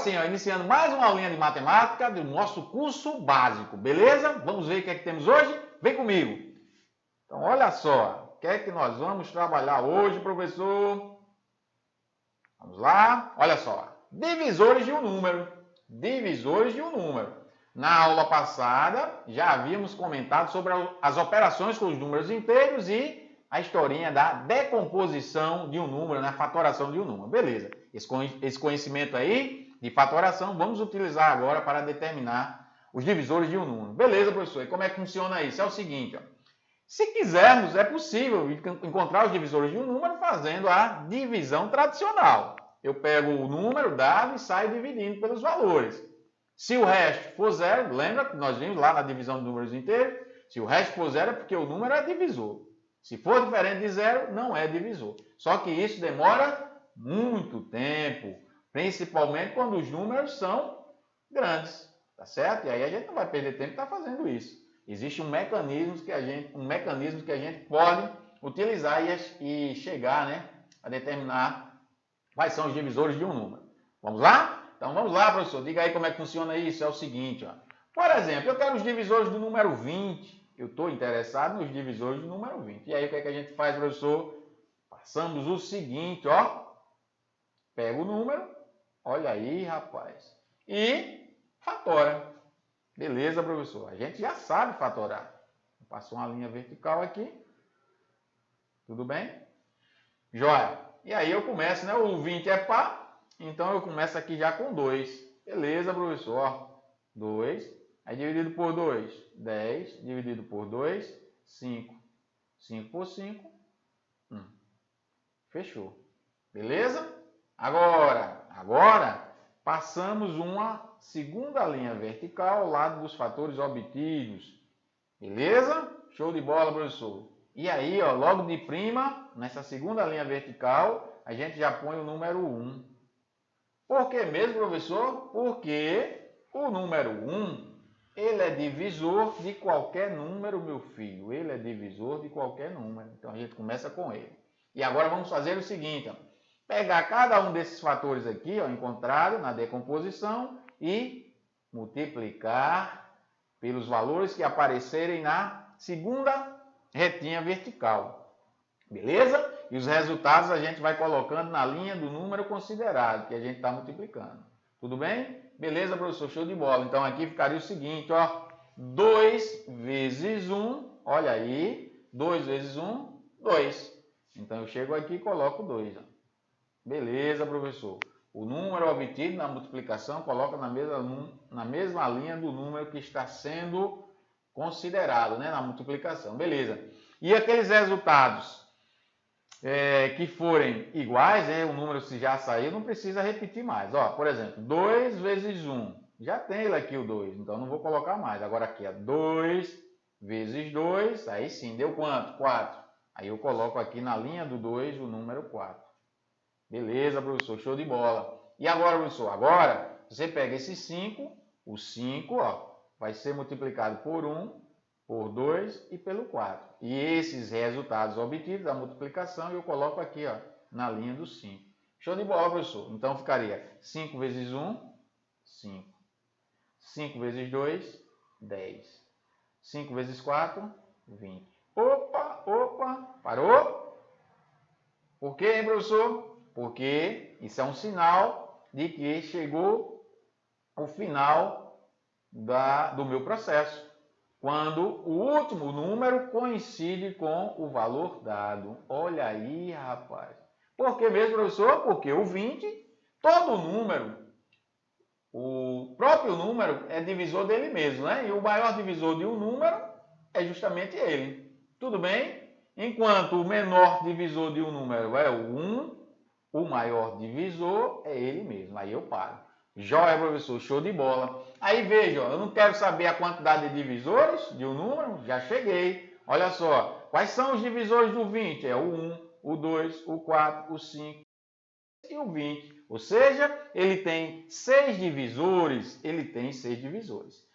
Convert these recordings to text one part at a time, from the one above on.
assim, ó, iniciando mais uma aulinha de matemática do nosso curso básico, beleza? Vamos ver o que é que temos hoje? Vem comigo. Então, olha só, o que é que nós vamos trabalhar hoje, professor? Vamos lá, olha só. Divisores de um número. Divisores de um número. Na aula passada, já havíamos comentado sobre as operações com os números inteiros e a historinha da decomposição de um número, né? Fatoração de um número. Beleza. Esse conhecimento aí de fatoração, vamos utilizar agora para determinar os divisores de um número. Beleza, professor. E como é que funciona isso? É o seguinte, ó. Se quisermos, é possível encontrar os divisores de um número fazendo a divisão tradicional. Eu pego o número dado e saio dividindo pelos valores. Se o resto for zero, lembra que nós vimos lá na divisão de números inteiros? Se o resto for zero é porque o número é divisor. Se for diferente de zero, não é divisor. Só que isso demora muito tempo, principalmente quando os números são grandes, tá certo? E aí a gente não vai perder tempo para fazendo isso. Existe um mecanismo que a gente pode utilizar e chegar, né, a determinar quais são os divisores de um número. Vamos lá? Então vamos lá, professor. Diga aí como é que funciona isso. É o seguinte, ó. Por exemplo, eu quero os divisores do número 20. Eu estou interessado nos divisores do número 20. E aí o que é que a gente faz, professor? Passamos o seguinte, ó. Pega o número, olha aí, rapaz, e fatora. Beleza, professor? A gente já sabe fatorar. Passou uma linha vertical aqui. Tudo bem? Joia. E aí eu começo, né? O 20 é par, então eu começo aqui já com 2. Beleza, professor? 2. Aí dividido por 2, 10. Dividido por 2, 5. 5 por 5, 1. Fechou. Beleza? Agora, passamos uma segunda linha vertical ao lado dos fatores obtidos. Beleza? Show de bola, professor. E aí, ó, logo de prima, nessa segunda linha vertical, a gente já põe o número 1. Por que mesmo, professor? Porque o número 1, ele é divisor de qualquer número, meu filho. Ele é divisor de qualquer número. Então, a gente começa com ele. E agora vamos fazer o seguinte, ó. Pegar cada um desses fatores aqui, ó, encontrado na decomposição e multiplicar pelos valores que aparecerem na segunda retinha vertical. Beleza? E os resultados a gente vai colocando na linha do número considerado, que a gente está multiplicando. Tudo bem? Beleza, professor? Show de bola. Então, aqui ficaria o seguinte, ó. 2 vezes 1, olha aí. 2 vezes 1, 2. Então, eu chego aqui e coloco 2, ó. Beleza, professor. O número obtido na multiplicação coloca na mesma linha do número que está sendo considerado, né, na multiplicação. Beleza. E aqueles resultados que forem iguais, né, o número se já saiu, não precisa repetir mais. Ó, por exemplo, 2 vezes 1. Já tem ele aqui o 2, então não vou colocar mais. Agora aqui é 2 vezes 2, aí sim, deu quanto? 4. Aí eu coloco aqui na linha do 2 o número 4. Beleza, professor, show de bola. E agora, professor? Agora, você pega esse 5, o 5, ó, vai ser multiplicado por 1, por 2 e pelo 4. E esses resultados obtidos da multiplicação eu coloco aqui, ó, na linha do 5. Show de bola, professor. Então, ficaria 5 vezes 1, 5. 5 vezes 2, 10. 5 vezes 4, 20. Opa, parou? Por quê, hein, professor? Porque isso é um sinal de que chegou o final do meu processo. Quando o último número coincide com o valor dado. Olha aí, rapaz. Por que mesmo, professor? Porque o 20, todo número, o próprio número é divisor dele mesmo, né? E o maior divisor de um número é justamente ele. Tudo bem? Enquanto o menor divisor de um número é o 1, o maior divisor é ele mesmo. Aí eu paro. Joia, professor, show de bola. Aí veja, eu não quero saber a quantidade de divisores de um número, já cheguei. Olha só, quais são os divisores do 20? É o 1, o 2, o 4, o 5 e o 20. Ou seja, ele tem 6 divisores.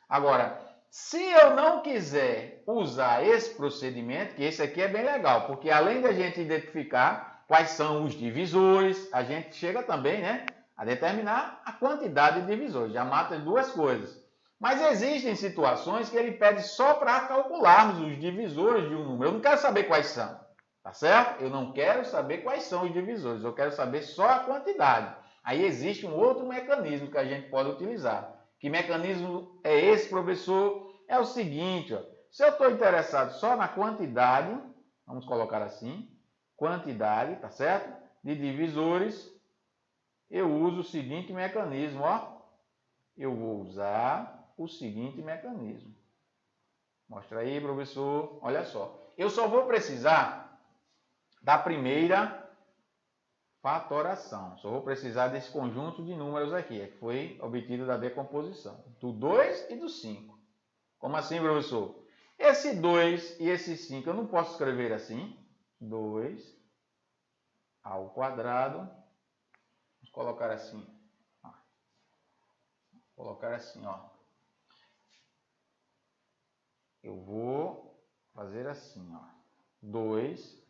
Agora, se eu não quiser usar esse procedimento, que esse aqui é bem legal, porque além da gente identificar quais são os divisores, a gente chega também, né, a determinar a quantidade de divisores. Já mata as duas coisas. Mas existem situações que ele pede só para calcularmos os divisores de um número. Eu não quero saber quais são, tá certo? Eu não quero saber quais são os divisores, eu quero saber só a quantidade. Aí existe um outro mecanismo que a gente pode utilizar. Que mecanismo é esse, professor? É o seguinte, ó. Se eu estou interessado só na quantidade, vamos colocar assim, quantidade, tá certo? De divisores, eu uso o seguinte mecanismo, ó. Eu vou usar o seguinte mecanismo. Mostra aí, professor. Olha só. Eu só vou precisar da primeira fatoração. Só vou precisar desse conjunto de números aqui, que foi obtido da decomposição. Do 2 e do 5. Como assim, professor? Esse 2 e esse 5 eu não posso escrever assim. 2 ao quadrado. Vamos colocar assim. Ó. Vou colocar assim, ó. Eu vou fazer assim, ó. 2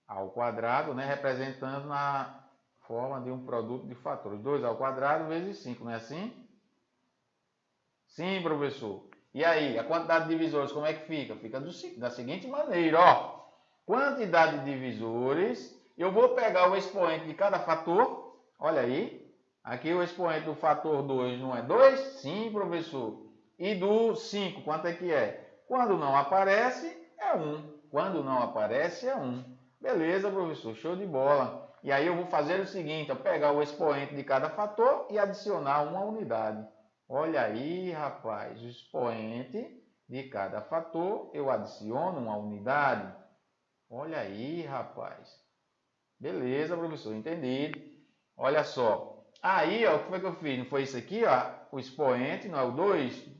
ao quadrado, né, representando na forma de um produto de fatores. 2 ao quadrado vezes 5, não é assim? Sim, professor. E aí, a quantidade de divisores, como é que fica? Fica da seguinte maneira, ó. Quantidade de divisores, eu vou pegar o expoente de cada fator, olha aí. Aqui o expoente do fator 2 não é 2? Sim, professor. E do 5, quanto é que é? Quando não aparece, é 1. Quando não aparece, é 1. Beleza, professor, show de bola. E aí eu vou fazer o seguinte, ó, pegar o expoente de cada fator e adicionar uma unidade. Olha aí, rapaz, o expoente de cada fator, eu adiciono uma unidade. Olha aí, rapaz. Beleza, professor, entendi. Olha só. Aí, ó, o que foi que eu fiz? Não foi isso aqui, ó? O expoente não é o 2?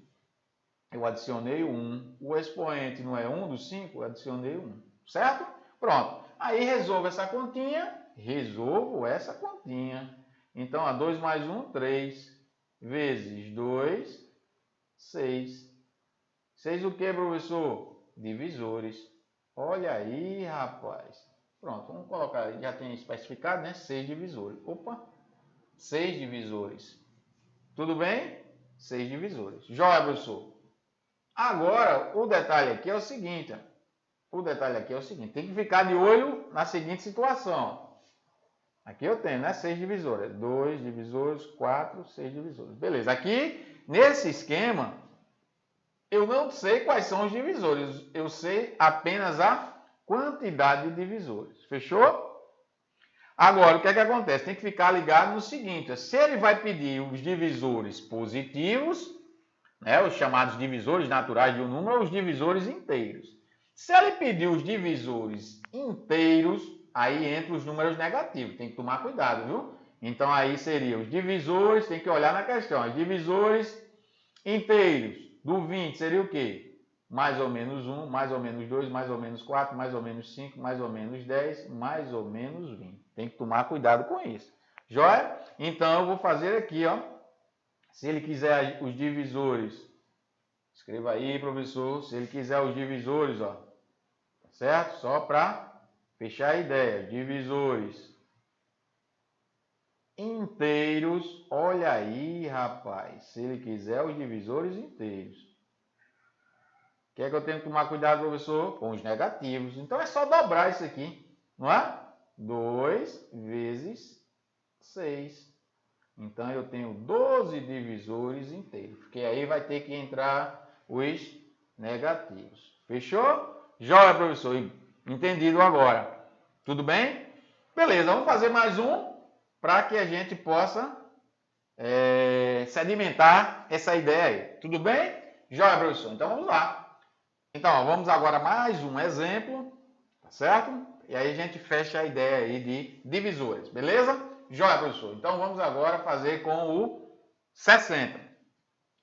Eu adicionei o 1. O expoente não é 1 do 5? Eu adicionei o 1. Certo? Pronto. Aí resolvo essa continha. Resolvo essa continha. Então, 2 mais 1, 3. Vezes 2, 6. 6 o que, professor? Divisores. Olha aí, rapaz. Pronto, vamos colocar, já tem especificado, né? 6 divisores. Opa, 6 divisores. Tudo bem? 6 divisores. Joia, professor. Agora, o detalhe aqui é o seguinte. Tem que ficar de olho na seguinte situação. Aqui eu tenho, né? 6 divisores. 2 divisores, 4, 6 divisores. Beleza. Aqui, nesse esquema, eu não sei quais são os divisores. Eu sei apenas a quantidade de divisores. Fechou? Agora, o que é que acontece? Tem que ficar ligado no seguinte. Se ele vai pedir os divisores positivos, né, os chamados divisores naturais de um número, ou os divisores inteiros. Se ele pedir os divisores inteiros, aí entra os números negativos. Tem que tomar cuidado, viu? Então, aí seria os divisores, tem que olhar na questão. Os divisores inteiros do 20 seria o quê? Mais ou menos 1, mais ou menos 2, mais ou menos 4, mais ou menos 5, mais ou menos 10, mais ou menos 20. Tem que tomar cuidado com isso. Joia? Então, eu vou fazer aqui, ó. Se ele quiser os divisores, escreva aí, professor. Se ele quiser os divisores, ó. Certo? Só para fechar a ideia. Divisores inteiros. Olha aí, rapaz. Se ele quiser os divisores inteiros. O que é que eu tenho que tomar cuidado, professor? Com os negativos. Então é só dobrar isso aqui, não é? 2 vezes 6. Então eu tenho 12 divisores inteiros, porque aí vai ter que entrar os negativos. Fechou? Joia, professor. Entendido agora. Tudo bem? Beleza, vamos fazer mais um para que a gente possa sedimentar essa ideia aí. Tudo bem? Joia, professor. Então vamos lá. Então, vamos agora a mais um exemplo, tá certo? E aí a gente fecha a ideia aí de divisores, beleza? Joia, professor. Então, vamos agora fazer com o 60.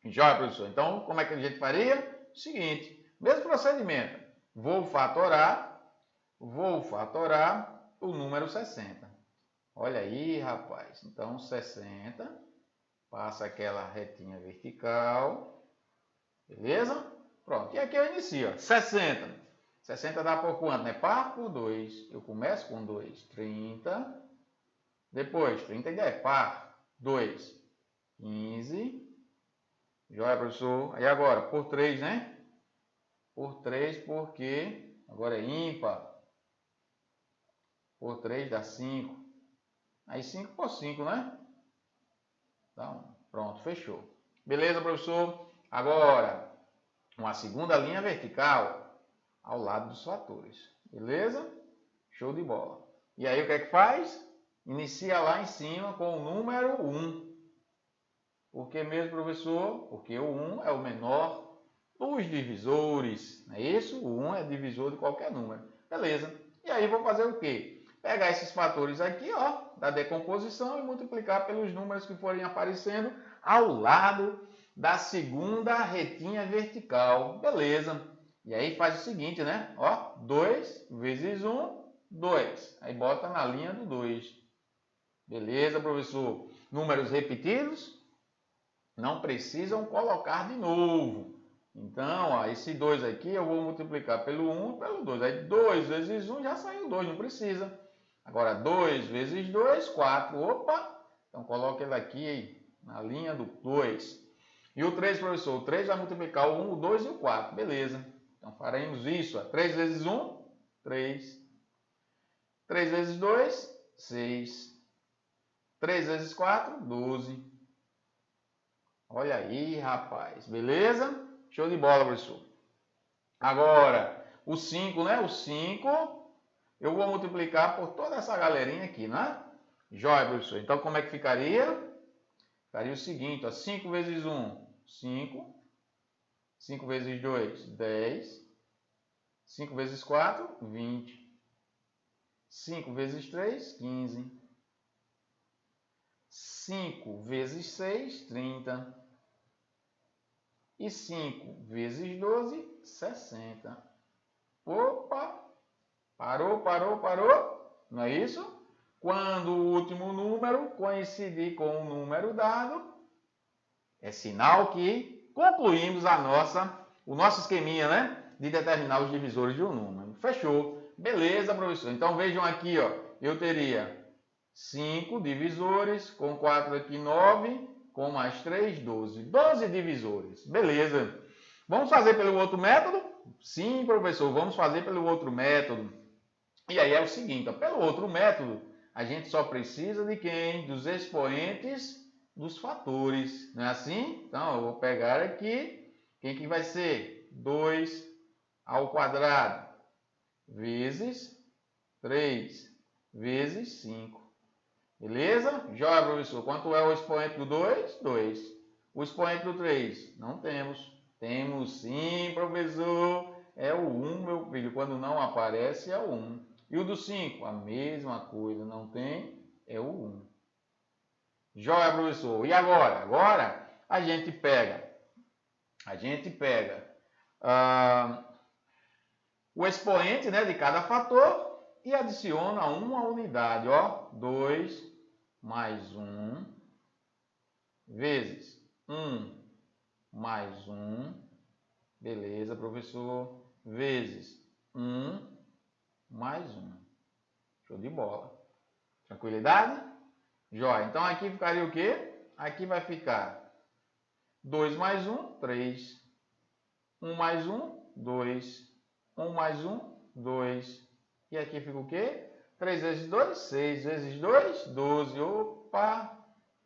Joia, professor. Então, como é que a gente faria? Seguinte, mesmo procedimento. Vou fatorar o número 60. Olha aí, rapaz. Então, 60, passa aquela retinha vertical, beleza? Pronto, e aqui eu inicio, ó, 60. 60 dá por quanto, né? Par por 2. Eu começo com 2, 30. Depois, 30 e 10, par, 2, 15. Joia, professor. Aí agora, por 3, né? Por 3, porque agora é ímpar. Por 3 dá 5. Aí 5 por 5, né? Então, pronto, fechou. Beleza, professor? Agora, uma segunda linha vertical ao lado dos fatores. Beleza? Show de bola. E aí o que é que faz? Inicia lá em cima com o número 1. Por que mesmo, professor? Porque o 1 é o menor dos divisores. Não é isso? O 1 é divisor de qualquer número. Beleza. E aí vou fazer o quê? Pegar esses fatores aqui, ó, da decomposição e multiplicar pelos números que forem aparecendo ao lado da segunda retinha vertical. Beleza. E aí faz o seguinte, né? Ó, 2 vezes 1, 2. Aí bota na linha do 2. Beleza, professor? Números repetidos não precisam colocar de novo. Então, ó, esse 2 aqui eu vou multiplicar pelo 1 e pelo 2. Aí 2 vezes 1 já saiu 2, não precisa. Agora 2 vezes 2, 4. Opa! Então coloca ele aqui na linha do 2. E o 3, professor? O 3 vai multiplicar o 1, o 2 e o 4. Beleza. Então faremos isso. Ó. 3 vezes 1, 3. 3 vezes 2, 6. 3 vezes 4, 12. Olha aí, rapaz. Beleza? Show de bola, professor. Agora, o 5, né? O 5, eu vou multiplicar por toda essa galerinha aqui, né? Jóia, professor. Então, como é que ficaria? Ficaria o seguinte, ó. 5 vezes 1, 5. 5 vezes 2, 10. 5 vezes 4, 20. 5 vezes 3, 15. 5 vezes 6, 30. E 5 vezes 12, 60. Opa! Parou. Não é isso? Quando o último número coincidir com o número dado, é sinal que concluímos o nosso esqueminha, né? De determinar os divisores de um número. Fechou. Beleza, professor. Então vejam aqui, ó. Eu teria 5 divisores, com 4 aqui 9, com mais 3, 12. 12 divisores. Beleza. Vamos fazer pelo outro método? Sim, professor, vamos fazer pelo outro método. E aí é o seguinte, ó, pelo outro método, a gente só precisa de quem? Dos expoentes dos fatores. Não é assim? Então, eu vou pegar aqui, quem que vai ser? 2 ao quadrado vezes 3 vezes 5. Beleza? Joia, professor. Quanto é o expoente do 2? 2. O expoente do 3? Não temos. Temos sim, professor. É o 1, meu filho. Quando não aparece, é o 1. E o do 5? A mesma coisa. Não tem, é o 1. Joia, professor. E agora? Agora a gente pega o expoente, né, de cada fator e adiciona uma unidade. Ó, 2 mais 1 vezes 1 mais 1, beleza, professor, vezes 1 mais 1. Show de bola. Tranquilidade? Jóia. Então aqui ficaria o quê? Aqui vai ficar 2 mais 1, 3. 1 mais 1, 2. 1 mais 1, 2. E aqui fica o quê? 3 vezes 2, 6 vezes 2, 12. Opa!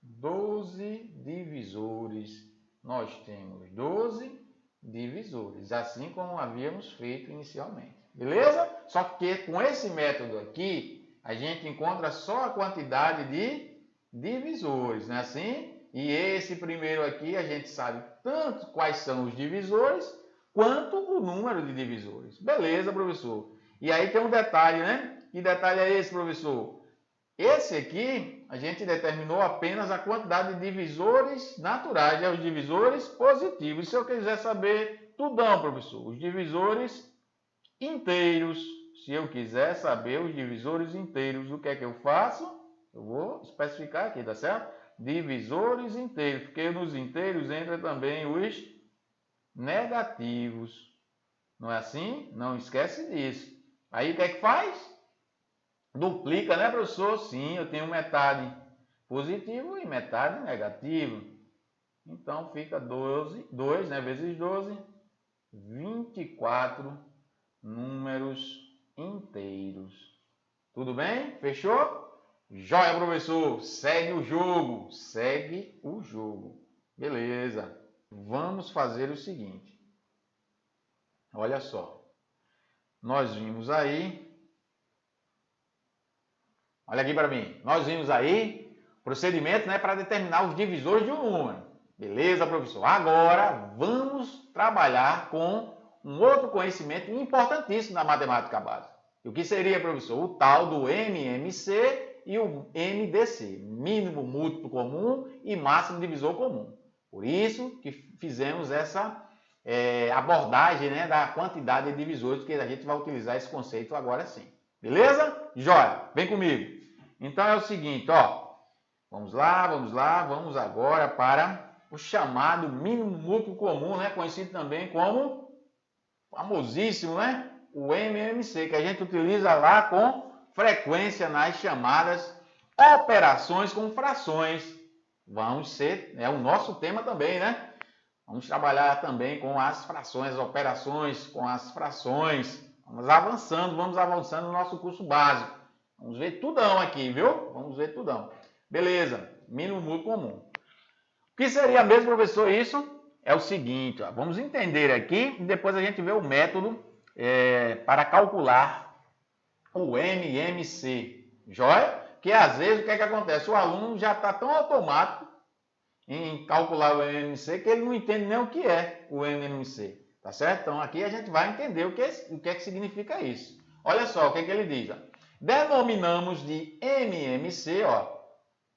12 divisores. Nós temos 12 divisores, assim como havíamos feito inicialmente. Beleza? Só que com esse método aqui, a gente encontra só a quantidade de divisores, não é assim? E esse primeiro aqui, a gente sabe tanto quais são os divisores, quanto o número de divisores. Beleza, professor? E aí tem um detalhe, né? Que detalhe é esse, professor? Esse aqui, a gente determinou apenas a quantidade de divisores naturais, os divisores positivos. Se eu quiser saber tudão, professor, os divisores inteiros, se eu quiser saber os divisores inteiros, o que é que eu faço? Eu vou especificar aqui, tá certo? Divisores inteiros, porque nos inteiros entra também os negativos. Não é assim? Não esquece disso. Aí o que é que faz? duplica, né, professor? Sim, eu tenho metade positivo e metade negativo. Então, fica 2, né, vezes 12, 24 números inteiros. Tudo bem? Fechou? Joia, professor! Segue o jogo! Segue o jogo. Beleza. Vamos fazer o seguinte. Olha só. Nós vimos aí... Olha aqui para mim. Nós vimos aí procedimento, né, para determinar os divisores de um número. Beleza, professor? Agora, vamos trabalhar com um outro conhecimento importantíssimo na matemática básica. O que seria, professor? O tal do MMC e o MDC, mínimo múltiplo comum e máximo divisor comum. Por isso que fizemos essa abordagem, né, da quantidade de divisores, que a gente vai utilizar esse conceito agora sim. Beleza? Jóia, vem comigo. Então é o seguinte, ó. Vamos agora para o chamado mínimo múltiplo comum, né, conhecido também como famosíssimo, né, o MMC, que a gente utiliza lá com frequência nas chamadas operações com frações. Vamos ser, é o nosso tema também, né? Vamos trabalhar também com as frações, as operações com as frações. Vamos avançando no nosso curso básico. Vamos ver tudão aqui, viu? Vamos ver tudão. Beleza, mínimo múltiplo comum. O que seria mesmo, professor, isso? É o seguinte, ó, vamos entender aqui e depois a gente vê o método para calcular o MMC. Joia? Que às vezes o que é que acontece? O aluno já está tão automático em calcular o MMC que ele não entende nem o que é o MMC. Tá certo? Então aqui a gente vai entender o que é que significa isso. Olha só o que ele diz. Ó. Denominamos de MMC, ó,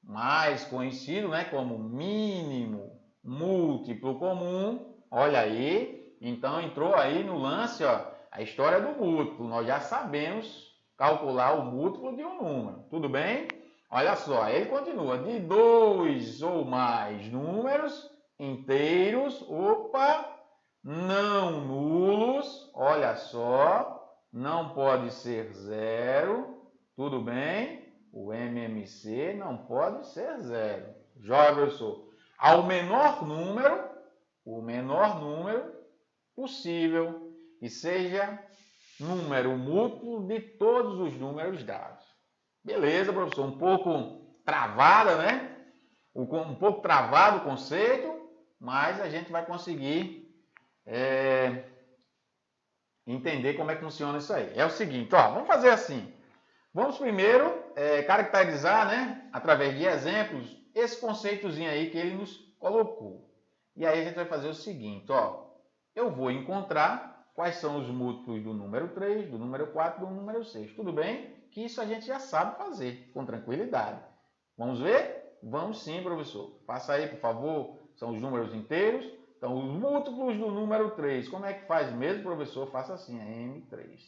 mais conhecido, né, como mínimo múltiplo comum. Olha aí, então entrou aí no lance, ó, a história do múltiplo. Nós já sabemos calcular o múltiplo de um número. Tudo bem? Olha só, ele continua. De 2 ou mais números inteiros, não nulos. Olha só, não pode ser 0. Tudo bem? O MMC não pode ser 0. Joia, professor. Ao o menor número possível, e seja número múltiplo de todos os números dados. Beleza, professor? Um pouco travada, né? Um pouco travado o conceito, mas a gente vai conseguir entender como é que funciona isso aí. É o seguinte, ó, vamos fazer assim. Vamos primeiro caracterizar, né, através de exemplos, esse conceitozinho aí que ele nos colocou. E aí a gente vai fazer o seguinte, ó. Eu vou encontrar quais são os múltiplos do número 3, do número 4 e do número 6. Tudo bem? Que isso a gente já sabe fazer, com tranquilidade. Vamos ver? Vamos sim, professor. Passa aí, por favor. São os números inteiros. Então, os múltiplos do número 3. Como é que faz mesmo, professor? Faça assim, M3.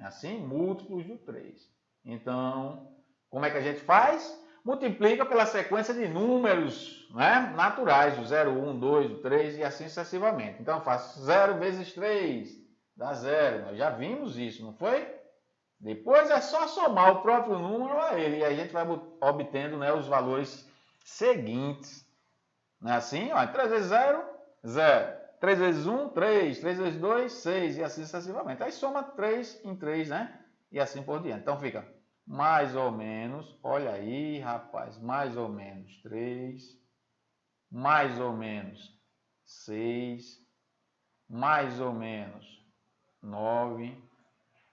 Assim, múltiplos do 3. Então, como é que a gente faz? Multiplica pela sequência de números, né, naturais, o 0, 1, 2, 3 e assim sucessivamente. Então, eu faço 0 vezes 3, dá 0. Nós já vimos isso, não foi? Depois é só somar o próprio número a ele e a gente vai obtendo, né, os valores seguintes. Não é assim? Ó, 3 vezes 0, 0. 3 vezes 1, 3. 3 vezes 2, 6 e assim sucessivamente. Aí soma 3 em 3, né? E assim por diante. Então fica mais ou menos, olha aí, rapaz, mais ou menos 3, mais ou menos 6, mais ou menos 9.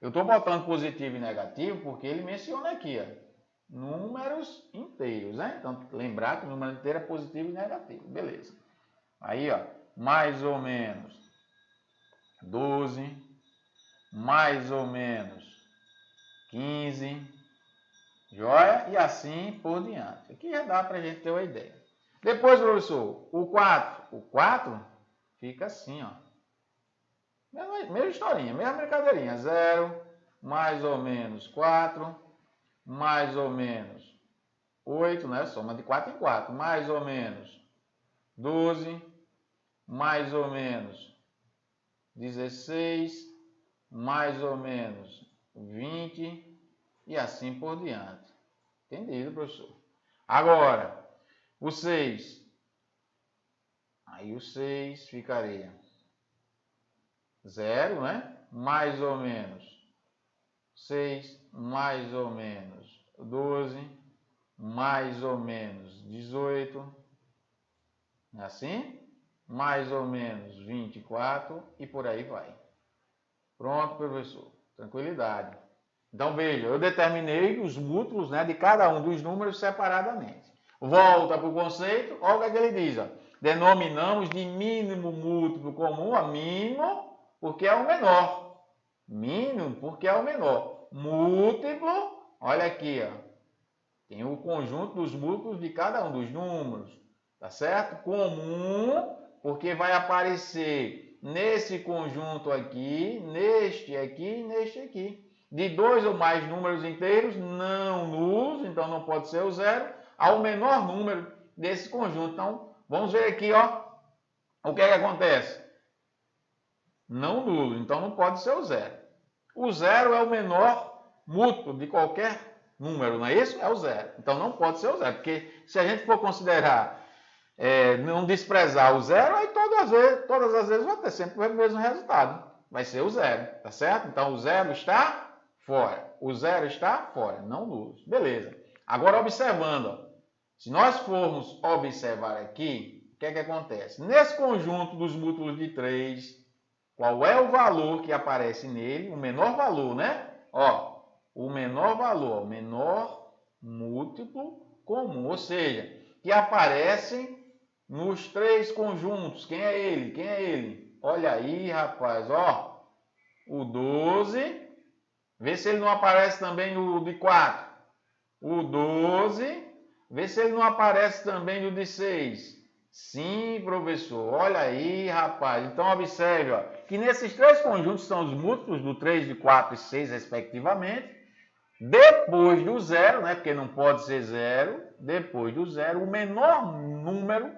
Eu estou botando positivo e negativo porque ele menciona aqui, ó, números inteiros, né? Então, lembrar que o número inteiro é positivo e negativo. Beleza. Aí, ó, mais ou menos 12, mais ou menos 15, joia? E assim por diante. Aqui já dá para a gente ter uma ideia. Depois, professor, o 4. O 4 fica assim, ó. Mesma historinha, mesma brincadeirinha. 0, mais ou menos 4, mais ou menos 8, né? Soma de 4 em 4. Mais ou menos 12, mais ou menos 16, mais ou menos 20 e assim por diante. Entendido, professor? Agora, o 6. Aí o 6 ficaria 0, né? Mais ou menos 6, mais ou menos 12, mais ou menos 18, assim? Mais ou menos 24 e por aí vai. Pronto, professor. Tranquilidade. Então, veja, eu determinei os múltiplos, né, de cada um dos números separadamente. Volta para o conceito, olha o que, é que ele diz. Ó. Denominamos de mínimo múltiplo comum a mínimo, porque é o menor. Mínimo, porque é o menor. Múltiplo, olha aqui, ó. Tem o conjunto dos múltiplos de cada um dos números, tá certo? Comum, porque vai aparecer nesse conjunto aqui, neste aqui e neste aqui. De 2 ou mais números inteiros não nulos, então não pode ser o 0, ao menor número desse conjunto. Então, vamos ver aqui, ó, o que é que acontece? Não nulo, então não pode ser o 0. O 0 é o menor múltiplo de qualquer número, não é isso? É o 0. Então não pode ser o 0, porque se a gente for considerar, não desprezar o 0, aí todas as vezes vai ter sempre o mesmo resultado. Vai ser o 0, tá certo? Então o 0 está fora. O 0 está fora, não nulo. Beleza. Agora observando, ó, se nós formos observar aqui, o que é que acontece? Nesse conjunto dos múltiplos de 3, qual é o valor que aparece nele? O menor valor, né? Ó, o menor valor, o menor múltiplo comum, ou seja, que aparece nos 3 conjuntos. Quem é ele? Quem é ele? Olha aí, rapaz, ó, o 12. Vê se ele não aparece também no de 4. O 12. Vê se ele não aparece também no de 6. Sim, professor. Olha aí, rapaz. Então, observe, ó, que nesses 3 conjuntos são os múltiplos do 3, de 4 e 6, respectivamente. Depois do 0, né, porque não pode ser 0, depois do 0, o menor número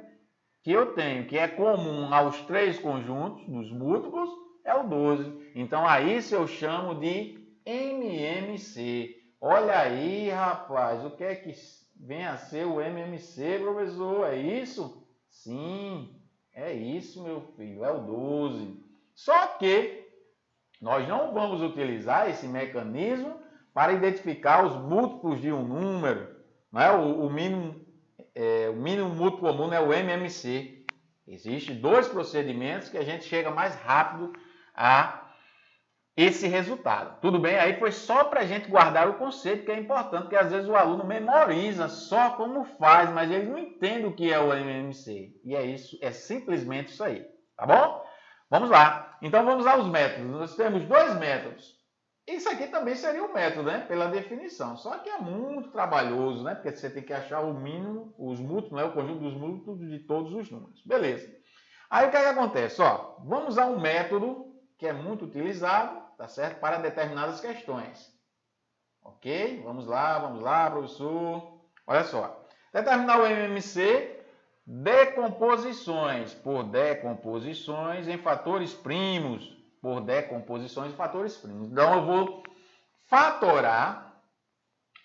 que eu tenho, que é comum aos 3 conjuntos dos múltiplos, é o 12. Então, aí isso eu chamo de MMC. Olha aí, rapaz, o que é que vem a ser o MMC, professor? É isso? Sim, é isso, meu filho, é o 12. Só que nós não vamos utilizar esse mecanismo para identificar os múltiplos de um número. Não é? O mínimo múltiplo comum é o MMC. Existem 2 procedimentos que a gente chega mais rápido a esse resultado. Tudo bem? Aí foi só para a gente guardar o conceito, que é importante, porque às vezes o aluno memoriza só como faz, mas ele não entende o que é o MMC. E é isso, é simplesmente isso aí. Tá bom? Vamos lá. Então vamos aos métodos. Nós temos 2 métodos. Isso aqui também seria um método, né? Pela definição. Só que é muito trabalhoso, né? Porque você tem que achar o mínimo, os múltiplos, né? O conjunto dos múltiplos de todos os números. Beleza. Aí o que é que acontece? Ó, vamos a um método que é muito utilizado, tá certo? Para determinadas questões. Ok? Vamos lá, professor. Olha só. Determinar o MMC, decomposições por decomposições em fatores primos. Por decomposições em fatores primos. Então, eu vou fatorar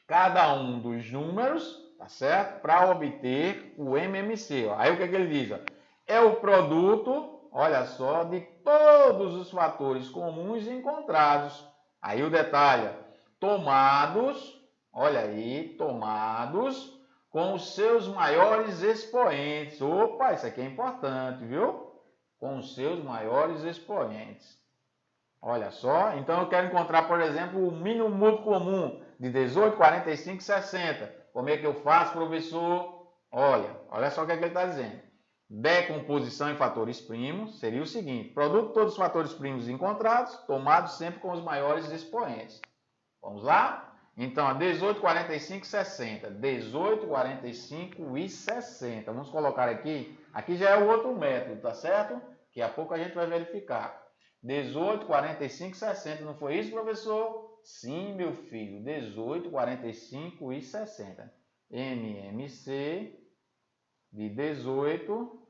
cada um dos números, tá certo? Para obter o MMC. Ó. Aí o que é que ele diz? Ó? É o produto, olha só, de todos os fatores comuns encontrados. Aí o detalhe, tomados, olha aí, tomados com os seus maiores expoentes. Opa, isso aqui é importante, viu? Com os seus maiores expoentes. Olha só, então eu quero encontrar, por exemplo, o mínimo múltiplo comum de 18, 45 e 60. Como é que eu faço, professor? Olha só o que é que ele está dizendo. Decomposição em fatores primos seria o seguinte: produto de todos os fatores primos encontrados, tomado sempre com os maiores expoentes. Vamos lá? Então, 18, 45 e 60. 18, 45 e 60. Vamos colocar aqui. Aqui já é o outro método, tá certo? Daqui a pouco a gente vai verificar. 18, 45 e 60. Não foi isso, professor? Sim, meu filho. 18, 45 e 60. MMC de 18,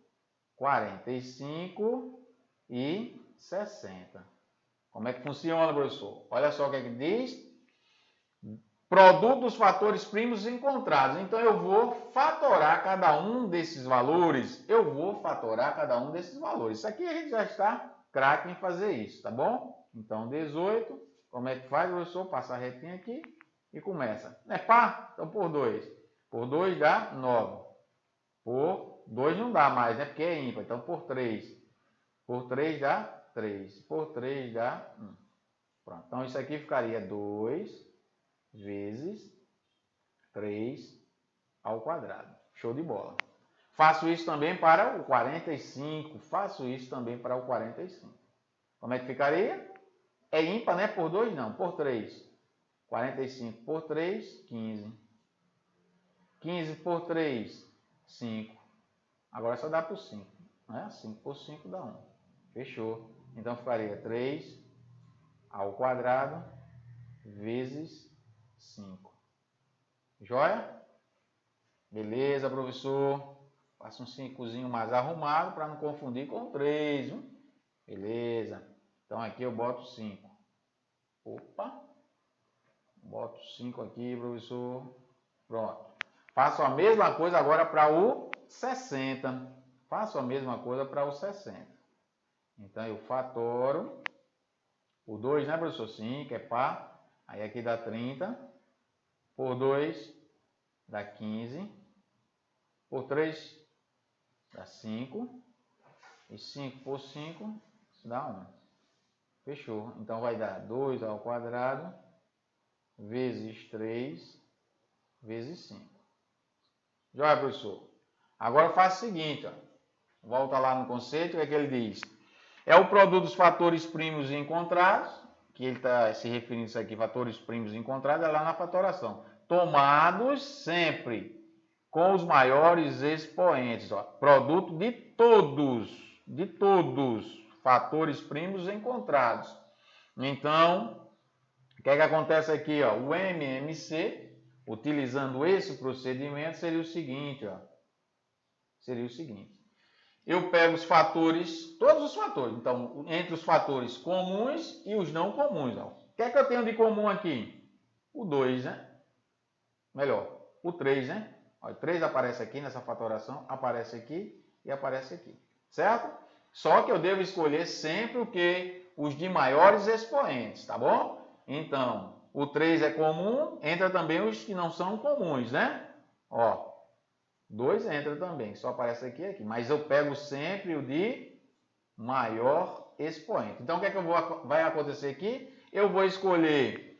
45 e 60. Como é que funciona, professor? Olha só o que é que diz. produto dos fatores primos encontrados. Então, eu vou fatorar cada um desses valores. Isso aqui a gente já está craque em fazer isso, tá bom? Então, 18, como é que faz, professor? Passa a retinha aqui e começa. Não é par? Então, por 2. Por 2 dá 9. Por 2 não dá mais, né? Porque é ímpar. Então, por 3. Por 3 dá 3. Por 3 dá 1. Pronto. Então, isso aqui ficaria 2 vezes 3 ao quadrado. Show de bola. Faço isso também para o 45. Como é que ficaria? É ímpar, né? Por 2 não, por 3. 45 por 3, 15. 15 por 3, 5. Agora só dá por 5. Né? 5 por 5 dá 1. Fechou. Então ficaria 3 ao quadrado vezes 5. Joia? Beleza, professor. Faça um 5zinho mais arrumado para não confundir com 3. Beleza. Então aqui eu boto 5. Opa. Boto 5 aqui, professor. Pronto. Faço a mesma coisa agora para o 60. Então eu fatoro o 2, né, professor? Sim, que é par. Aí aqui dá 30. Por 2 dá 15. Por 3 dá 5. E 5 por 5 dá 1. Fechou. Então vai dar 2 ao quadrado vezes 3 vezes 5. Joia, professor? Agora faça o seguinte, ó. Volta lá no conceito, o que é que ele diz? É o produto dos fatores primos encontrados, que ele está se referindo isso aqui, fatores primos encontrados, é lá na fatoração. Tomados sempre com os maiores expoentes. Ó. Produto de todos, fatores primos encontrados. Então, o que é que acontece aqui? Ó? O MMC, utilizando esse procedimento, seria o seguinte, ó. Eu pego os fatores, todos os fatores, então, entre os fatores comuns e os não comuns. Ó. O que é que eu tenho de comum aqui? O 2, né? Melhor, o 3, né? Ó, o 3 aparece aqui nessa fatoração, aparece aqui e aparece aqui, certo? Só que eu devo escolher sempre o que? Os de maiores expoentes, tá bom? Então, o 3 é comum, entra também os que não são comuns, né? Ó, 2 entra também, só aparece aqui e aqui. Mas eu pego sempre o de maior expoente. Então, o que é que vai acontecer aqui? Eu vou escolher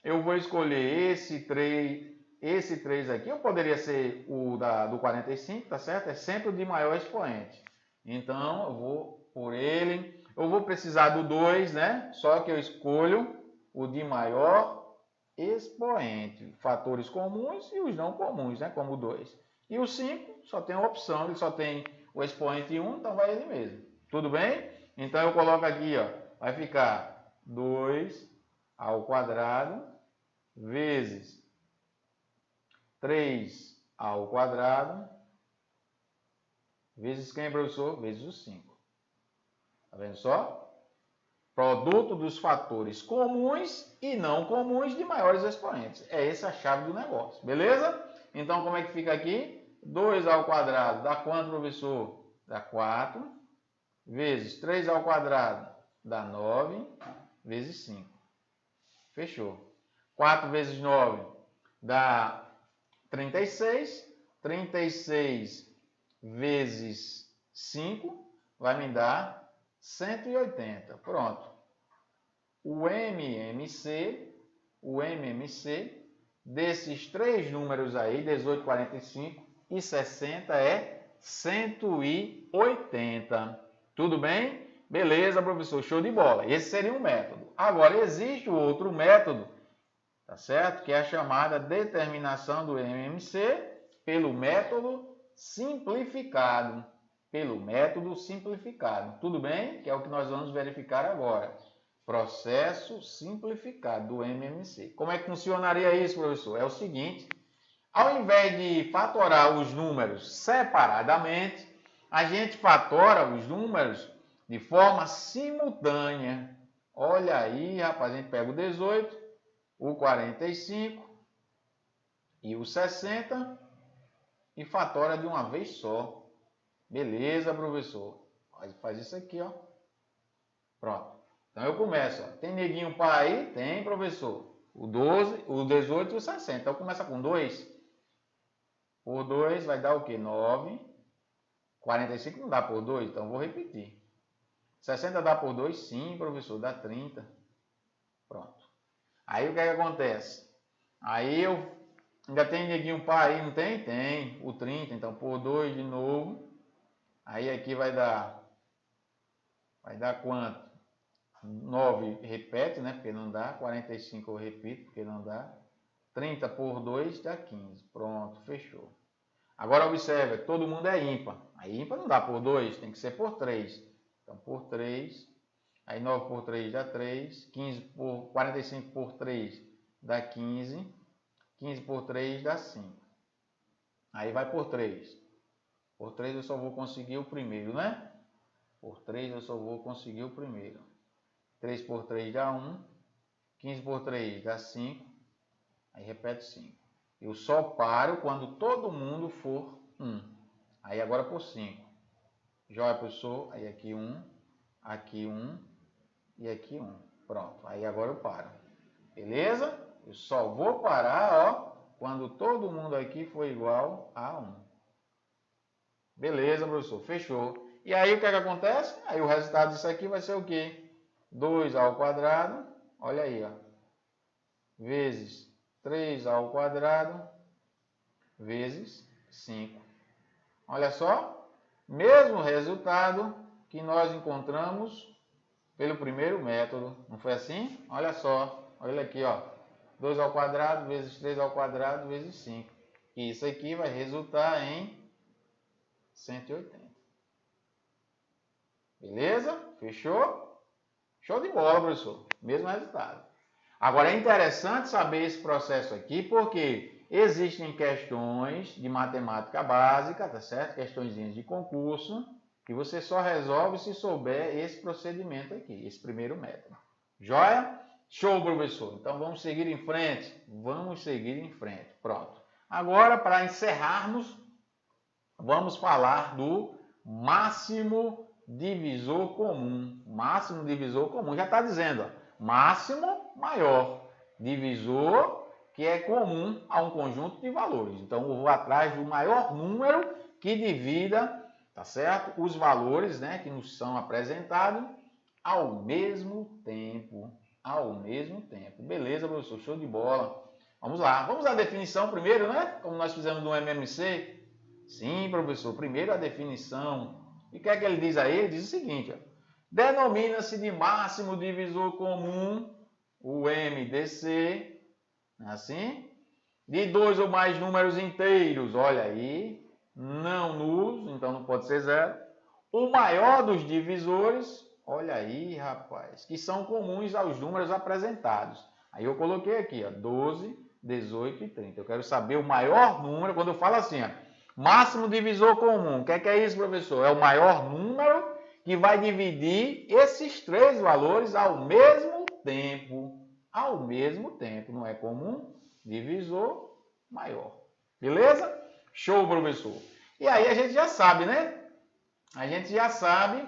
esse 3 aqui. Eu poderia ser o do 45, tá certo? É sempre o de maior expoente. Então, eu vou por ele. Eu vou precisar do 2, né? Só que eu escolho o de maior expoente. Fatores comuns e os não comuns, né? Como o 2. E o 5 só tem uma opção, ele só tem o expoente 1, então vai ele mesmo. Tudo bem? Então eu coloco aqui, ó, vai ficar 2 ao quadrado vezes 3 ao quadrado vezes quem, professor? Vezes o 5. Tá vendo só? Produto dos fatores comuns e não comuns de maiores expoentes. É essa a chave do negócio, beleza? Então, como é que fica aqui? 2 ao quadrado dá quanto, professor? Dá 4. Vezes 3 ao quadrado dá 9. Vezes 5. Fechou. 4 vezes 9 dá 36. 36 vezes 5 vai me dar 180. Pronto. O MMC desses 3 números aí, 18, 45 e 60 é 180. Tudo bem? Beleza, professor, show de bola. Esse seria um método. Agora, existe o outro método, tá certo? Que é a chamada determinação do MMC pelo método simplificado. Tudo bem? Que é o que nós vamos verificar agora. Processo simplificado do MMC. Como é que funcionaria isso, professor? É o seguinte, ao invés de fatorar os números separadamente, a gente fatora os números de forma simultânea. Olha aí, rapaz, a gente pega o 18, o 45 e o 60 e fatora de uma vez só. Beleza, professor? Faz isso aqui, ó. Pronto. Então eu começo, ó. Tem neguinho par aí? Tem, professor. O 12, o 18 e o 60. Então começa com 2. Por 2 vai dar o quê? 9. 45 não dá por 2, então vou repetir. 60 dá por 2? Sim, professor, dá 30. Pronto. Aí o que é que acontece? Aí eu ainda tem neguinho par aí, não tem? Tem. O 30, então por 2 de novo. Aí aqui vai dar quanto? 9 repete, né? Porque não dá. 45 eu repito, porque não dá. 30 por 2 dá 15. Pronto, fechou. Agora observa, todo mundo é ímpar. Aí ímpar não dá por 2, tem que ser por 3. Então por 3. Aí 9 por 3 dá 3. 45 por 3 dá 15. 15 por 3 dá 5. Aí vai por 3. Por 3 eu só vou conseguir o primeiro, né? Por 3 eu só vou conseguir o primeiro. 3 por 3 dá 1. 15 por 3 dá 5. Aí repete 5. Eu só paro quando todo mundo for 1. Aí agora por 5. Joia, professor. Aí aqui 1. Aqui 1. E aqui 1. Pronto. Aí agora eu paro. Beleza? Eu só vou parar, ó, quando todo mundo aqui for igual a 1. Beleza, professor. Fechou. E aí o que é que acontece? Aí o resultado disso aqui vai ser o quê? 2 ao quadrado. Olha aí, ó. Vezes 3 ao quadrado. Vezes 5. Olha só. Mesmo resultado que nós encontramos pelo primeiro método. Não foi assim? Olha só. Olha aqui, ó. 2 ao quadrado vezes 3 ao quadrado vezes 5. E isso aqui vai resultar em 180. Beleza? Fechou? Show de bola, professor. Mesmo resultado. Agora é interessante saber esse processo aqui, porque existem questões de matemática básica, tá certo? Questõezinhas de concurso, que você só resolve se souber esse procedimento aqui, esse primeiro método. Joia? Show, professor. Então vamos seguir em frente. Vamos seguir em frente. Pronto. Agora, para encerrarmos, vamos falar do máximo divisor comum. Máximo divisor comum. Já está dizendo, ó. Máximo maior. Divisor que é comum a um conjunto de valores. Então, eu vou atrás do maior número que divida, tá certo? Os valores, né, que nos são apresentados ao mesmo tempo. Ao mesmo tempo. Beleza, professor? Show de bola. Vamos lá. Vamos à definição primeiro, né? Como nós fizemos no MMC. Sim, professor. Primeiro a definição. E o que é que ele diz aí? Ele diz o seguinte, ó. Denomina-se de máximo divisor comum o MDC, assim, de 2 ou mais números inteiros, olha aí, não nulos, então não pode ser 0. O maior dos divisores, olha aí, rapaz, que são comuns aos números apresentados. Aí eu coloquei aqui, ó, 12, 18 e 30. Eu quero saber o maior número, quando eu falo assim, ó, máximo divisor comum. O que é isso, professor? É o maior número que vai dividir esses três valores ao mesmo tempo. Ao mesmo tempo. Não é comum, divisor maior. Beleza? Show, professor. E aí a gente já sabe, né? A gente já sabe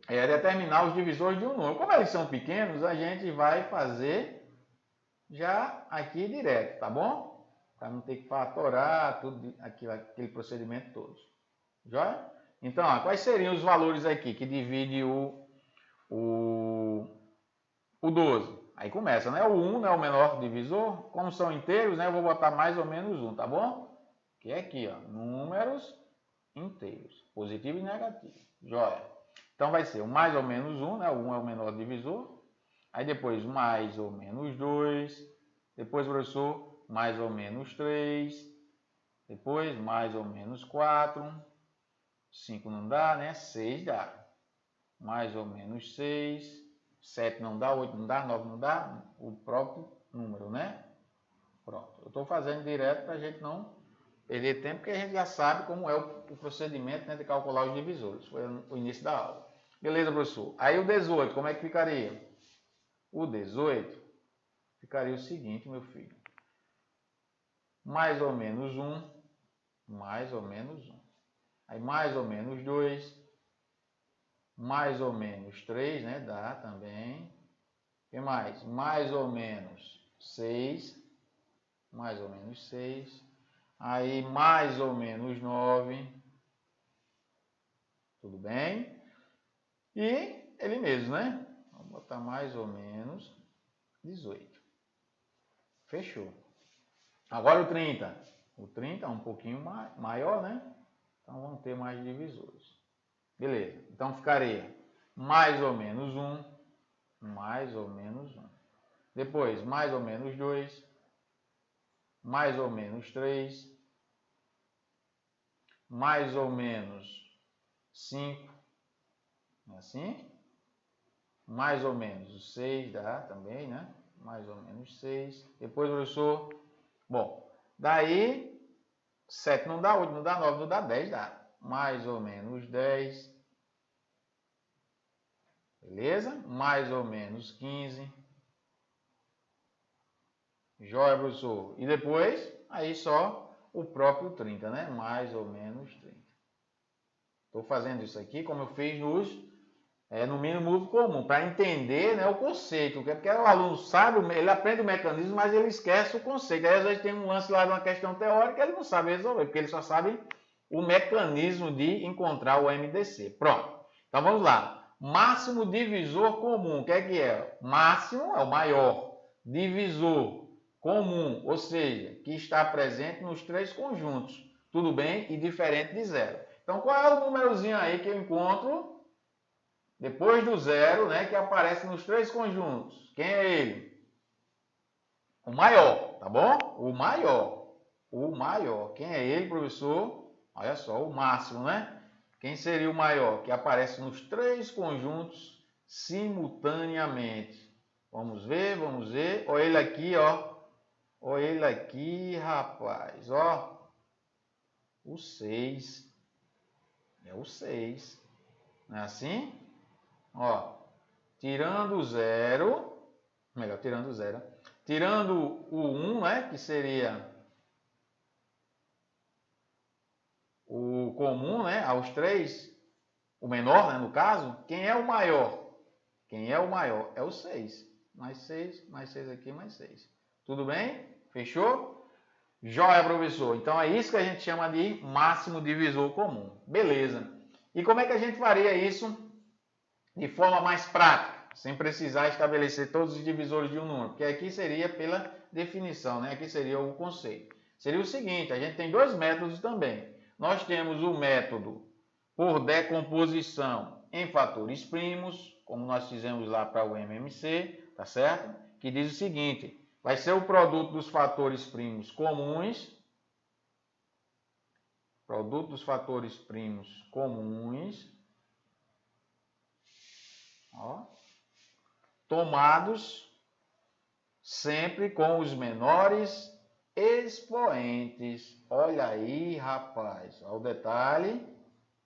determinar os divisores de um número. Como eles são pequenos, a gente vai fazer já aqui direto, tá bom? Para não ter que fatorar tudo aquele procedimento todo. Joia? Então, ó, quais seriam os valores aqui que divide o 12? Aí começa, né? O 1 é o menor divisor. Como são inteiros, né? Eu vou botar mais ou menos 1, tá bom? Que é aqui, ó. Números inteiros. Positivo e negativo. Joia? Então vai ser o mais ou menos 1, né? O 1 é o menor divisor. Aí depois mais ou menos 2. Depois, professor, mais ou menos 3. Depois mais ou menos 4. 5 não dá, né? 6 dá. Mais ou menos 6. 7 não dá, 8 não dá, 9 não dá. O próprio número, né? Pronto. Eu estou fazendo direto para a gente não perder tempo, porque a gente já sabe como é o procedimento, né, de calcular os divisores. Foi o início da aula. Beleza, professor? Aí o 18, como é que ficaria? O 18 ficaria o seguinte, meu filho. mais ou menos 1, mais ou menos 1. Aí mais ou menos 2, mais ou menos 3, né? Dá também. O que mais? Mais ou menos 6, mais ou menos 6. Aí mais ou menos 9. Tudo bem? E ele mesmo, né? Vamos botar mais ou menos 18. Fechou. Agora o 30. O 30 é um pouquinho maior, né? Então vamos ter mais divisores. Beleza. Então ficaria mais ou menos 1, mais ou menos 1. Depois, mais ou menos 2, mais ou menos 3, mais ou menos 5, assim, mais ou menos 6 dá também, né? Mais ou menos 6. Depois, professor, bom, daí 7 não dá, 8 não dá, 9 não dá, 10 dá. Mais ou menos 10. Beleza? Mais ou menos 15. Joia, professor. E depois, aí só o próprio 30, né? Mais ou menos 30. Estou fazendo isso aqui como eu fiz no mínimo múltiplo comum, para entender, né, o conceito. Porque o aluno sabe, ele aprende o mecanismo, mas ele esquece o conceito. Aí às vezes tem um lance lá de uma questão teórica, ele não sabe resolver, porque ele só sabe o mecanismo de encontrar o MDC. Pronto. Então vamos lá. Máximo divisor comum. O que é? Máximo é o maior. Divisor comum, ou seja, que está presente nos três conjuntos. Tudo bem? E diferente de zero. Então qual é o númerozinho aí que eu encontro depois do zero, né, que aparece nos três conjuntos? Quem é ele? O maior, tá bom? O maior. O maior. Quem é ele, professor? Olha só, o máximo, né? Quem seria o maior? Que aparece nos três conjuntos simultaneamente. Vamos ver, vamos ver. Olha ele aqui, ó. Olha ele aqui, rapaz, ó. O 6. É o 6. Não é assim? Ó, tirando o zero, melhor, tirando o zero. Tirando o 1, né, que seria o comum, né, aos três, o menor, né, no caso, quem é o maior? Quem é o maior? É o 6. Mais 6 aqui, mais 6. Tudo bem? Fechou? Joia, professor. Então é isso que a gente chama de máximo divisor comum. Beleza. E como é que a gente faria isso de forma mais prática, sem precisar estabelecer todos os divisores de um número? Porque aqui seria pela definição, né? Aqui seria o conceito. Seria o seguinte, a gente tem dois métodos também. Nós temos o método por decomposição em fatores primos, como nós fizemos lá para o MMC, tá certo? Que diz o seguinte, vai ser o produto dos fatores primos comuns, ó, tomados sempre com os menores expoentes. Olha aí, rapaz, olha o detalhe,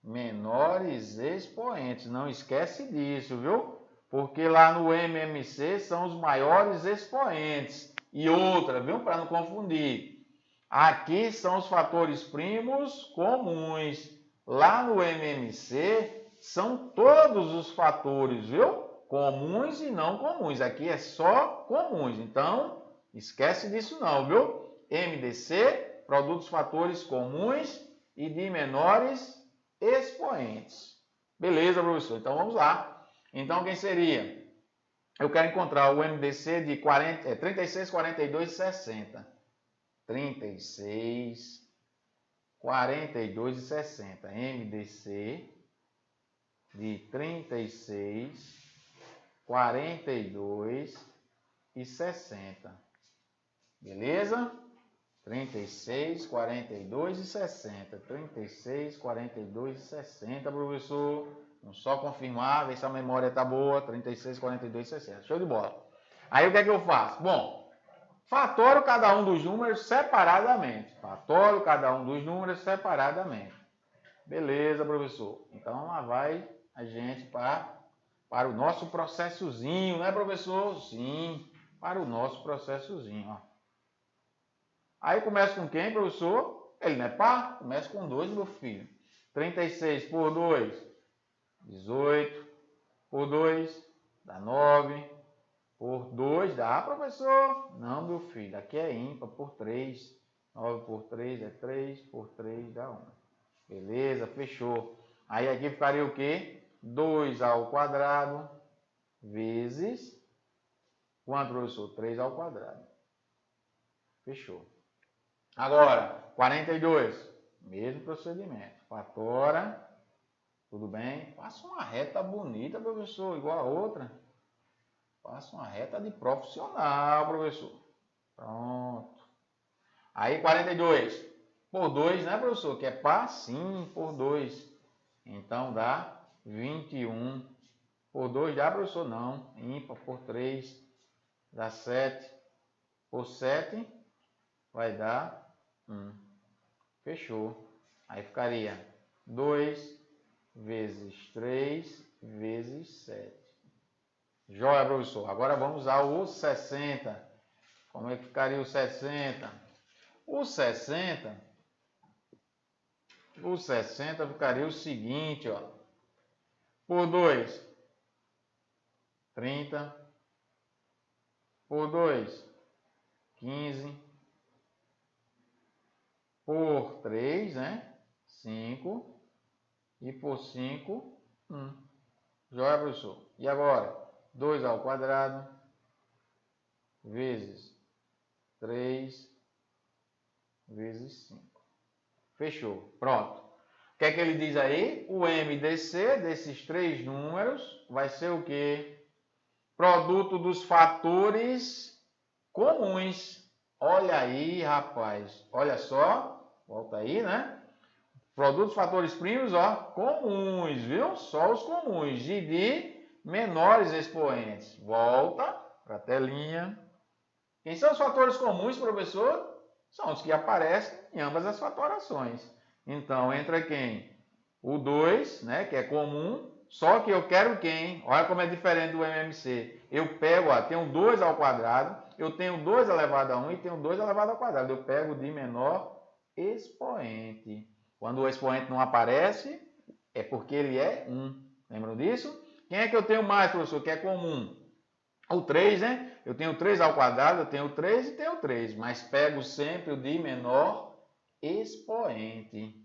menores expoentes, não esquece disso, viu? Porque lá no MMC são os maiores expoentes. E outra, viu? Para não confundir. Aqui são os fatores primos comuns. Lá no MMC são todos os fatores, viu? Comuns e não comuns. Aqui é só comuns. Então, esquece disso não, viu? MDC, produtos fatores comuns e de menores expoentes. Beleza, professor? Então, vamos lá. Então, quem seria? Eu quero encontrar o MDC de 36, 42 e 60. 36, 42 e 60. MDC de 36, 42 e 60. Beleza? 36, 42 e 60. 36, 42 e 60, professor. Vamos só confirmar, ver se a memória tá boa. 36, 42 e 60. Show de bola. Aí o que é que eu faço? Bom, fatório cada um dos números separadamente. Fatório cada um dos números separadamente. Beleza, professor. Então lá vai a gente para o nosso processozinho, né, professor? Sim, para o nosso processozinho. Ó. Aí começa com quem, professor? Ele não é par? Começa com 2, meu filho. 36 por 2, 18. Por 2, dá 9. Por 2, dá, professor? Não, meu filho, aqui é ímpar, por 3. 9 por 3 é 3, por 3 dá 1. Beleza, fechou. Aí aqui ficaria o quê? 2 ao quadrado vezes... Quanto, professor? 3 ao quadrado. Fechou. Agora, 42. Mesmo procedimento. Fatora. Tudo bem? Faça uma reta bonita, professor, igual a outra. Faça uma reta de profissional, professor. Pronto. Aí, 42 por 2, né, professor? Que é par? Sim, por 2. Então, dá 21. Por 2 dá, professor? Não. Ímpar por 3 dá 7. Por 7 vai dar 1. Fechou. Aí ficaria 2 vezes 3 vezes 7. Joia, professor. Agora vamos usar o 60. Como é que ficaria o 60? O 60 ficaria o seguinte, ó. Por 2, 30. Por 2, 15. Por 3, né? 5. E por 5, 1. Joia, professor. E agora? 2 ao quadrado vezes 3 vezes 5. Fechou. Pronto. O que é que ele diz aí? O MDC desses 3 números vai ser o quê? Produto dos fatores comuns. Olha aí, rapaz. Olha só. Volta aí, né? Produto dos fatores primos, ó, comuns, viu? Só os comuns. De menores expoentes. Volta para a telinha. Quem são os fatores comuns, professor? São os que aparecem em ambas as fatorações. Então, entra quem? O 2, né, que é comum, só que eu quero quem? Olha como é diferente do MMC. Eu pego, ó, tenho 2 ao quadrado, eu tenho 2 elevado a 1 e tenho 2 elevado ao quadrado. Eu pego de menor expoente. Quando o expoente não aparece, é porque ele é 1. Lembram disso? Quem é que eu tenho mais, professor, que é comum? O 3, né? Eu tenho 3 ao quadrado, eu tenho 3 e tenho 3, mas pego sempre o de menor expoente.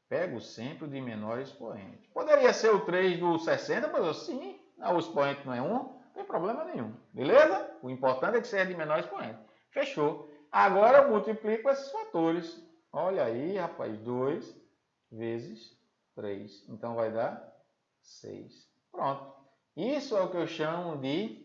Pego sempre o de menor expoente. Poderia ser o 3 do 60, mas sim, o expoente não é 1, não tem problema nenhum. Beleza? O importante é que seja de menor expoente. Fechou. Agora eu multiplico esses fatores. Olha aí, rapaz, 2 vezes 3. Então vai dar 6. Pronto. Isso é o que eu chamo de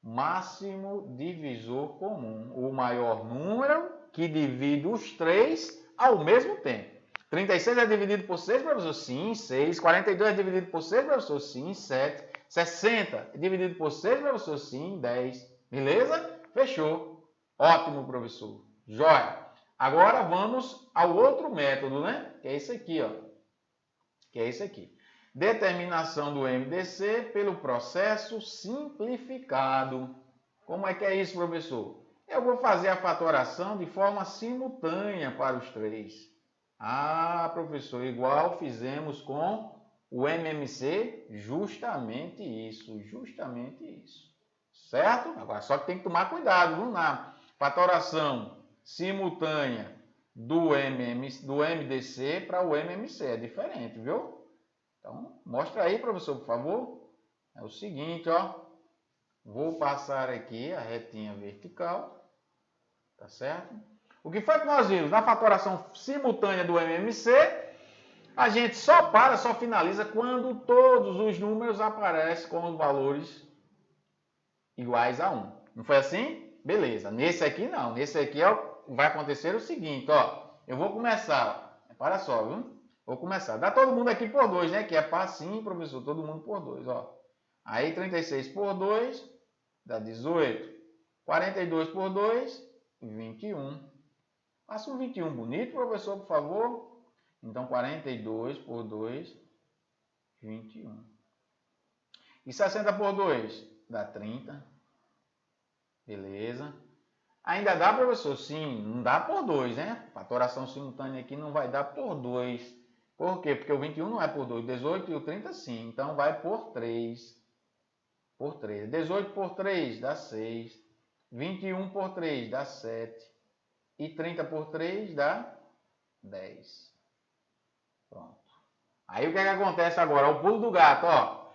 máximo divisor comum, o maior número que divide os 3 ao mesmo tempo. 36 é dividido por 6, professor? Sim, 6. 42 é dividido por 6, professor? Sim, 7. 60 é dividido por 6, professor? Sim, 10. Beleza? Fechou. Ótimo, professor. Joia. Agora vamos ao outro método, né? Que é esse aqui, ó. Que é esse aqui. Determinação do MDC pelo processo simplificado. Como é que é isso, professor? Eu vou fazer a fatoração de forma simultânea para os 3. Ah, professor, igual fizemos com o MMC, justamente isso, Certo? Agora, só que tem que tomar cuidado, viu? Na fatoração simultânea do MDC para o MMC, é diferente, viu? Então, mostra aí, professor, por favor. É o seguinte, ó. Vou passar aqui a retinha vertical. Tá certo? O que foi que nós vimos? Na fatoração simultânea do MMC, a gente só finaliza quando todos os números aparecem com os valores iguais a 1. Não foi assim? Beleza. Nesse aqui não. Nesse aqui vai acontecer o seguinte, ó. Eu vou começar. Para só, viu? Vou começar. Dá todo mundo aqui por 2, né? Que é par sim, professor. Todo mundo por 2, ó. Aí 36 por 2 dá 18. 42 por 2, 21. Faça um 21 bonito, professor, por favor. Então 42 por 2, 21. E 60 por 2 dá 30. Beleza. Ainda dá, professor? Sim, não dá por 2, né? Fatoração simultânea aqui não vai dar por 2. Por quê? Porque o 21 não é por 2. 18 e o 30 sim. Então vai por 3. Por 3. 18 por 3 dá 6. 21 por 3 dá 7. E 30 por 3 dá 10. Pronto. Aí o que é que acontece agora? O pulo do gato, ó.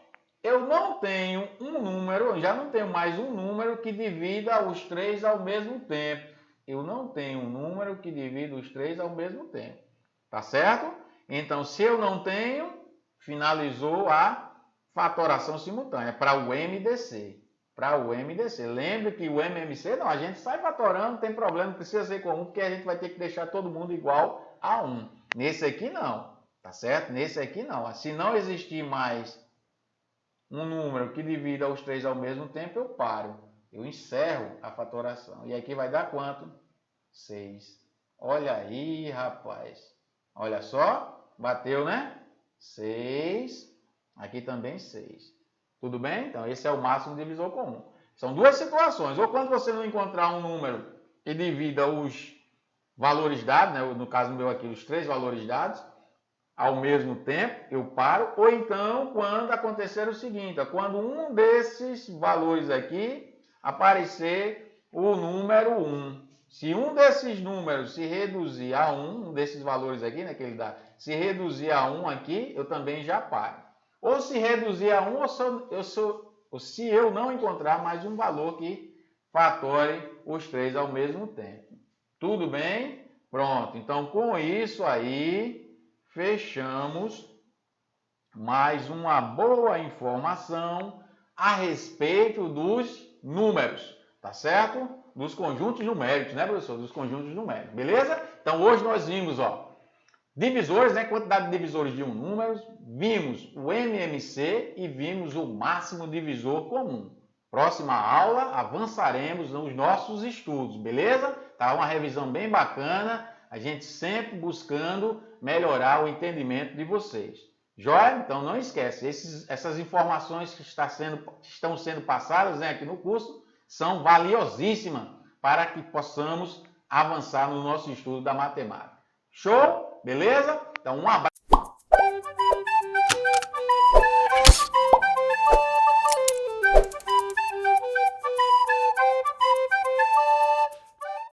Eu não tenho um número, já não tenho mais um número que divida os 3 ao mesmo tempo. Eu não tenho um número que divida os 3 ao mesmo tempo. Tá certo? Então, se eu não tenho, finalizou a fatoração simultânea para o MDC. Para o MDC. Lembre que o MMC, não, a gente sai fatorando, não tem problema, não precisa ser comum, porque a gente vai ter que deixar todo mundo igual a 1. Nesse aqui não, tá certo? Nesse aqui não. Se não existir mais um número que divida os 3 ao mesmo tempo, eu paro. Eu encerro a fatoração. E aqui vai dar quanto? 6. Olha aí, rapaz. Olha só. Bateu, né? 6. Aqui também 6. Tudo bem? Então, esse é o máximo divisor comum. São duas situações. Ou quando você não encontrar um número que divida os valores dados, né? No caso meu aqui, os 3 valores dados, ao mesmo tempo, eu paro. Ou então, quando acontecer o seguinte, quando um desses valores aqui aparecer o número 1. Se um desses números se reduzir a 1, um desses valores aqui, né, que ele dá, se reduzir a 1 aqui, eu também já paro. Ou se reduzir a 1, ou se eu não encontrar mais um valor que fatore os 3 ao mesmo tempo. Tudo bem? Pronto. Então, com isso aí, fechamos mais uma boa informação a respeito dos números, tá certo? Dos conjuntos numéricos, né, professor? Dos conjuntos numéricos, beleza? Então, hoje nós vimos, ó, divisores, né? Quantidade de divisores de um número, vimos o MMC e vimos o máximo divisor comum. Próxima aula, avançaremos nos nossos estudos, beleza? Tá uma revisão bem bacana, a gente sempre buscando melhorar o entendimento de vocês. Joia? Então não esquece, essas informações que estão sendo passadas, né, aqui no curso são valiosíssimas para que possamos avançar no nosso estudo da matemática. Show? Beleza? Então um abraço.